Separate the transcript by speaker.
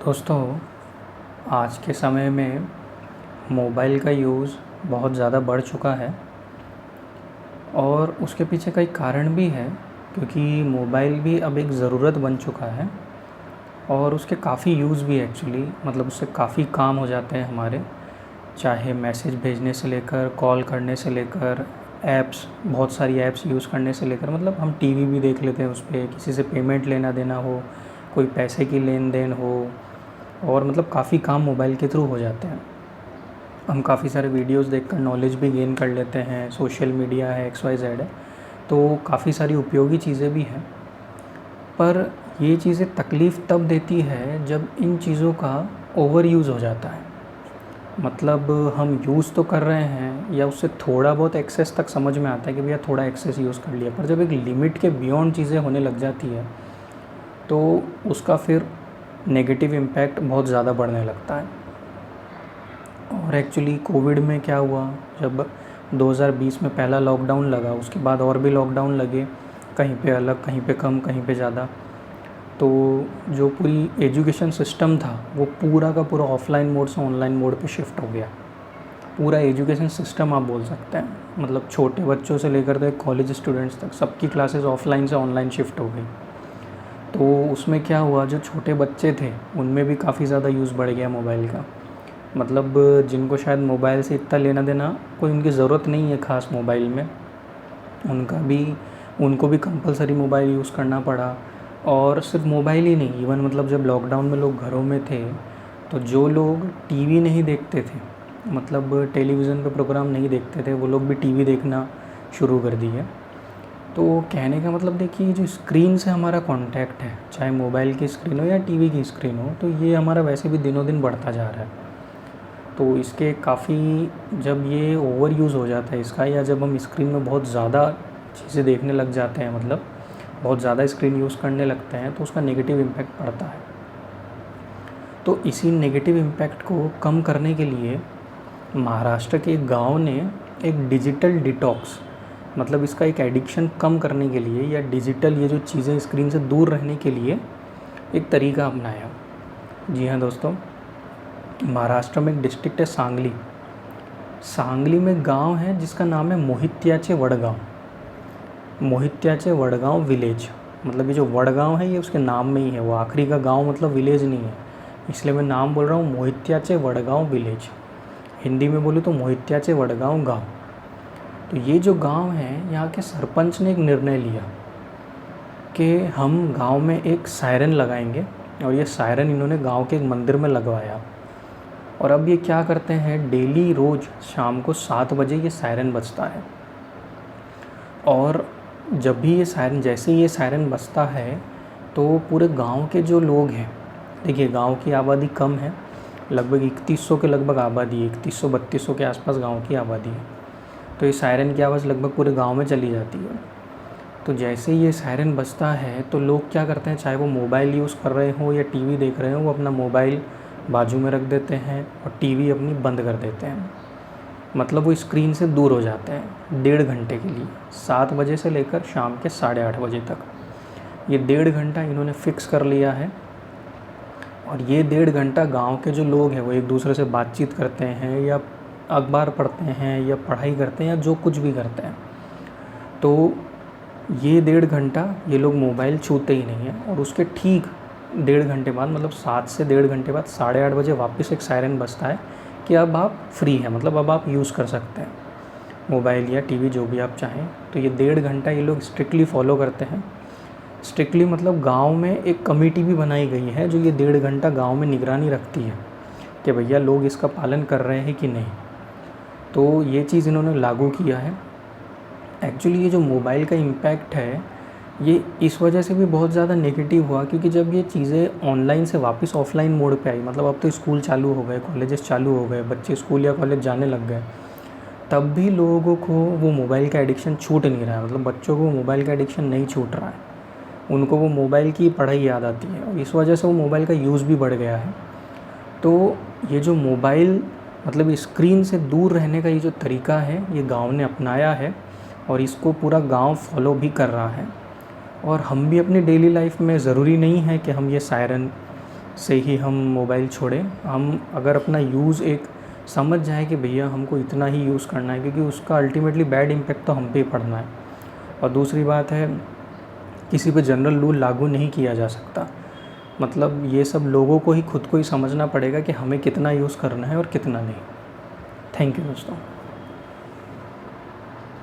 Speaker 1: दोस्तों, आज के समय में मोबाइल का यूज़ बहुत ज़्यादा बढ़ चुका है और उसके पीछे कई कारण भी है क्योंकि मोबाइल भी अब एक ज़रूरत बन चुका है और उसके काफ़ी यूज़ भी है एक्चुअली। मतलब उससे काफ़ी काम हो जाते हैं हमारे, चाहे मैसेज भेजने से लेकर, कॉल करने से लेकर, ऐप्स, बहुत सारी ऐप्स यूज़ करने से लेकर, मतलब हम टीवी भी देख लेते हैं उस पे, किसी से पेमेंट लेना देना हो, कोई पैसे की लेन देन हो, और मतलब काफ़ी काम मोबाइल के थ्रू हो जाते हैं। हम काफ़ी सारे वीडियोस देखकर नॉलेज भी गेन कर लेते हैं, सोशल मीडिया है, एक्स वाई जेड है, तो काफ़ी सारी उपयोगी चीज़ें भी हैं। पर ये चीज़ें तकलीफ़ तब देती है जब इन चीज़ों का ओवर यूज़ हो जाता है। मतलब हम यूज़ तो कर रहे हैं या उससे थोड़ा बहुत एक्सेस तक समझ में आता है कि भैया थोड़ा एक्सेस यूज़ कर लिया, पर जब एक लिमिट के बियॉन्ड चीज़ें होने लग जाती है तो उसका फिर नेगेटिव इम्पैक्ट बहुत ज़्यादा बढ़ने लगता है। और एक्चुअली कोविड में क्या हुआ, जब 2020 में पहला लॉकडाउन लगा, उसके बाद और भी लॉकडाउन लगे, कहीं पे अलग, कहीं पे कम, कहीं पे ज़्यादा। तो जो पूरी एजुकेशन सिस्टम था वो पूरा का पूरा ऑफलाइन मोड से ऑनलाइन मोड पे शिफ्ट हो गया। पूरा एजुकेशन सिस्टम आप बोल सकते हैं, मतलब छोटे बच्चों से लेकर के कॉलेज स्टूडेंट्स तक सबकी क्लासेस ऑफलाइन से ऑनलाइन शिफ्ट हो गई। तो उसमें क्या हुआ, जो छोटे बच्चे थे उनमें भी काफ़ी ज़्यादा यूज़ बढ़ गया मोबाइल का। मतलब जिनको शायद मोबाइल से इतना लेना देना, कोई उनकी ज़रूरत नहीं है ख़ास मोबाइल में, उनको भी कंपलसरी मोबाइल यूज़ करना पड़ा। और सिर्फ मोबाइल ही नहीं, इवन मतलब जब लॉकडाउन में लोग घरों में थे तो जो लोग टीवी नहीं देखते थे, मतलब टेलीविज़न पे प्रोग्राम नहीं देखते थे, वो लोग भी टीवी देखना शुरू कर दिए। तो कहने का मतलब देखिए, जो स्क्रीन से हमारा कांटेक्ट है, चाहे मोबाइल की स्क्रीन हो या टीवी की स्क्रीन हो, तो ये हमारा वैसे भी दिनों दिन बढ़ता जा रहा है। तो इसके काफ़ी, जब ये ओवर यूज़ हो जाता है इसका, या जब हम स्क्रीन में बहुत ज़्यादा चीज़ें देखने लग जाते हैं, मतलब बहुत ज़्यादा स्क्रीन यूज़ करने लगते हैं, तो उसका नेगेटिव इम्पैक्ट पड़ता है। तो इसी नेगेटिव इम्पैक्ट को कम करने के लिए महाराष्ट्र के एक गाँव ने एक डिजिटल डिटॉक्स, मतलब इसका एक एडिक्शन कम करने के लिए, या डिजिटल ये जो चीज़ें स्क्रीन से दूर रहने के लिए एक तरीका अपनाया। जी हाँ दोस्तों, महाराष्ट्र में एक डिस्ट्रिक्ट है सांगली। सांगली में गांव है जिसका नाम है मोहित्याचे वडगांव। मोहित्याचे वडगांव विलेज, मतलब ये जो वडगांव है ये उसके नाम में ही है, वो आखिरी का गांव मतलब विलेज नहीं है, इसलिए मैं नाम बोल रहा हूँ मोहित्याचे वडगांव विलेज। हिंदी में बोलूँ तो मोहित्याचे वडगांव गाँव। तो ये जो गांव है, यहाँ के सरपंच ने एक निर्णय लिया कि हम गांव में एक सायरन लगाएंगे, और ये सायरन इन्होंने गांव के एक मंदिर में लगवाया। और अब ये क्या करते हैं, डेली रोज़ शाम को 7 बजे ये सायरन बजता है। और जब भी ये सायरन, जैसे ही ये सायरन बजता है, तो पूरे गांव के जो लोग हैं, देखिए गांव की आबादी कम है, लगभग 3100 के लगभग आबादी है, 3100-3200 के आसपास गांव की आबादी है। तो ये सायरन की आवाज़ लगभग पूरे गांव में चली जाती है। तो जैसे ही ये सायरन बजता है तो लोग क्या करते हैं, चाहे वो मोबाइल यूज़ कर रहे हों या टीवी देख रहे हों, वो अपना मोबाइल बाजू में रख देते हैं और टीवी अपनी बंद कर देते हैं। मतलब वो स्क्रीन से दूर हो जाते हैं 1.5 घंटे के लिए, 7 बजे से लेकर शाम के 8:30 बजे तक। ये 1.5 घंटा इन्होंने फ़िक्स कर लिया है। और ये 1.5 घंटा गांव के जो लोग हैं वो एक दूसरे से बातचीत करते हैं, या अखबार पढ़ते हैं, या पढ़ाई करते हैं, या जो कुछ भी करते हैं। तो ये 1.5 घंटा ये लोग मोबाइल छूते ही नहीं हैं। और उसके ठीक 1.5 घंटे बाद, मतलब 7 से 1.5 घंटे बाद 8:30 बजे वापस एक सायरन बजता है कि अब आप फ्री हैं, मतलब अब आप यूज़ कर सकते हैं मोबाइल या टीवी, जो भी आप चाहें। तो ये 1.5 घंटा ये लोग स्ट्रिक्टली फॉलो करते हैं। स्ट्रिक्टली मतलब गांव में एक कमेटी भी बनाई गई है जो ये 1.5 घंटा गांव में निगरानी रखती है कि भैया लोग इसका पालन कर रहे हैं कि नहीं। तो ये चीज़ इन्होंने लागू किया है। एक्चुअली ये जो मोबाइल का इम्पैक्ट है, ये इस वजह से भी बहुत ज़्यादा नेगेटिव हुआ क्योंकि जब ये चीज़ें ऑनलाइन से वापस ऑफलाइन मोड पे आई, मतलब अब तो स्कूल चालू हो गए, कॉलेजेस चालू हो गए, बच्चे स्कूल या कॉलेज जाने लग गए, तब भी लोगों को वो मोबाइल का एडिक्शन छूट नहीं रहा है। मतलब बच्चों को मोबाइल का एडिक्शन नहीं छूट रहा है, उनको वो मोबाइल की पढ़ाई याद आती है, और इस वजह से वो मोबाइल का यूज़ भी बढ़ गया है। तो ये जो मोबाइल, मतलब स्क्रीन से दूर रहने का ये जो तरीका है, ये गांव ने अपनाया है और इसको पूरा गांव फॉलो भी कर रहा है। और हम भी अपनी डेली लाइफ में, ज़रूरी नहीं है कि हम ये सायरन से ही हम मोबाइल छोड़ें। हम अगर अपना यूज़ एक समझ जाएँ कि भैया हमको इतना ही यूज़ करना है, क्योंकि उसका अल्टीमेटली बैड इम्पैक्ट तो हम पे ही पड़ना है। और दूसरी बात है, किसी पे जनरल रूल लागू नहीं किया जा सकता। मतलब ये सब लोगों को ही खुद को ही समझना पड़ेगा कि हमें कितना यूज़ करना है और कितना नहीं। थैंक यू दोस्तों।